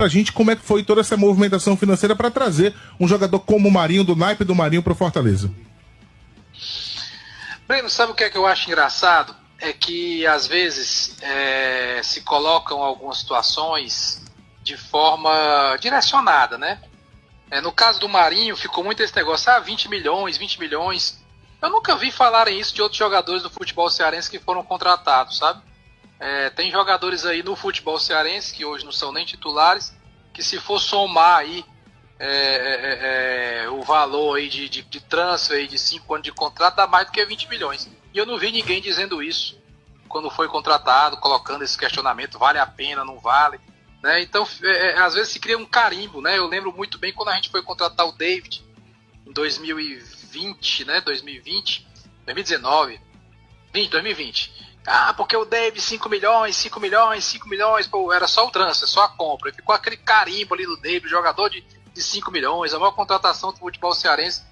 pra gente como é que foi toda essa movimentação financeira para trazer um jogador como o Marinho, do naipe do Marinho, pro Fortaleza. Breno, sabe o que é que eu acho engraçado? É que às vezes se colocam algumas situações de forma direcionada, né? No caso do Marinho, ficou muito esse negócio, 20 milhões, 20 milhões. Eu nunca vi falarem isso de outros jogadores do futebol cearense que foram contratados, sabe? Tem jogadores aí no futebol cearense, que hoje não são nem titulares, que se for somar aí o valor aí de transfer aí de 5 anos de contrato, dá mais do que 20 milhões. E eu não vi ninguém dizendo isso quando foi contratado, colocando esse questionamento, vale a pena, não vale, né? Então, às vezes se cria um carimbo, né? Eu lembro muito bem quando a gente foi contratar o David em 2020, né? 2019, 2020. Porque o David 5 milhões, pô, era só o transfer, só a compra. E ficou aquele carimbo ali do David, jogador de 5 milhões, a maior contratação do futebol cearense.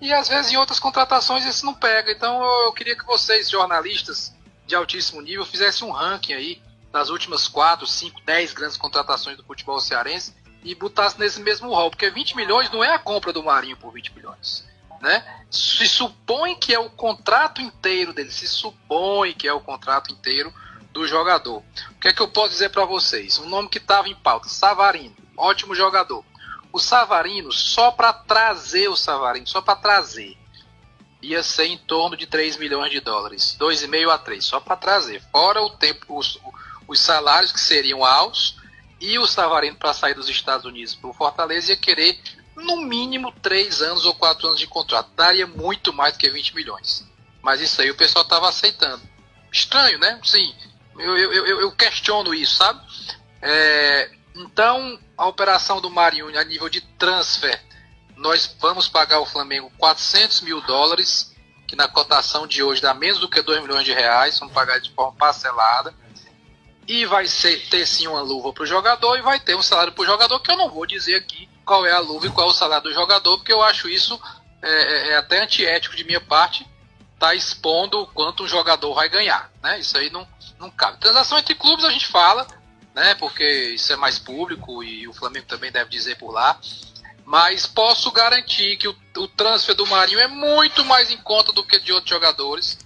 E às vezes em outras contratações isso não pega. Então eu queria que vocês, jornalistas de altíssimo nível, fizessem um ranking aí das últimas 4, 5, 10 grandes contratações do futebol cearense e botassem nesse mesmo rol. Porque 20 milhões não é a compra do Marinho por 20 milhões. Né? Se supõe que é o contrato inteiro dele, se supõe que é o contrato inteiro do jogador. O que é que eu posso dizer para vocês? Um nome que estava em pauta, Savarino, ótimo jogador. O Savarino, só para trazer o Savarino, só para trazer, ia ser em torno de 3 milhões de dólares, 2,5 a 3, só para trazer, fora o tempo, os salários que seriam altos, e o Savarino para sair dos Estados Unidos para o Fortaleza ia querer no mínimo 3 anos ou 4 anos de contrato. Daria muito mais do que 20 milhões. Mas isso aí o pessoal estava aceitando. Estranho, né? Sim, eu questiono isso, sabe? Então, a operação do Marinho a nível de transfer, nós vamos pagar ao Flamengo 400 mil dólares, que na cotação de hoje dá menos do que 2 milhões de reais, vamos pagar de forma parcelada. E vai ter sim uma luva para o jogador e vai ter um salário para o jogador, que eu não vou dizer aqui qual é a luva e qual é o salário do jogador, porque eu acho isso até antiético de minha parte, tá expondo o quanto um jogador vai ganhar, né? Isso aí não cabe. Transação entre clubes a gente fala, né? Porque isso é mais público e o Flamengo também deve dizer por lá, mas posso garantir que o transfer do Marinho é muito mais em conta do que de outros jogadores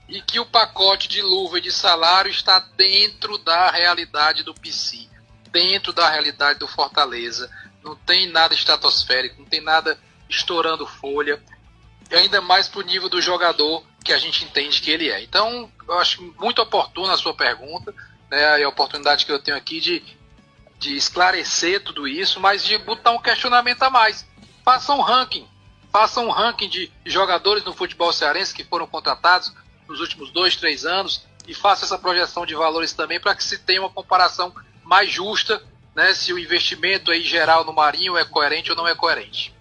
e que o pacote de luva e de salário está dentro da realidade do PC, dentro da realidade do Fortaleza. Não tem nada estratosférico, não tem nada estourando folha, e ainda mais para o nível do jogador que a gente entende que ele é. Então, eu acho muito oportuna a sua pergunta, né, e a oportunidade que eu tenho aqui de esclarecer tudo isso, mas de botar um questionamento a mais. Faça um ranking de jogadores no futebol cearense que foram contratados nos últimos 2, 3 anos e faça essa projeção de valores também para que se tenha uma comparação mais justa, né, se o investimento aí geral no Marinho é coerente ou não é coerente.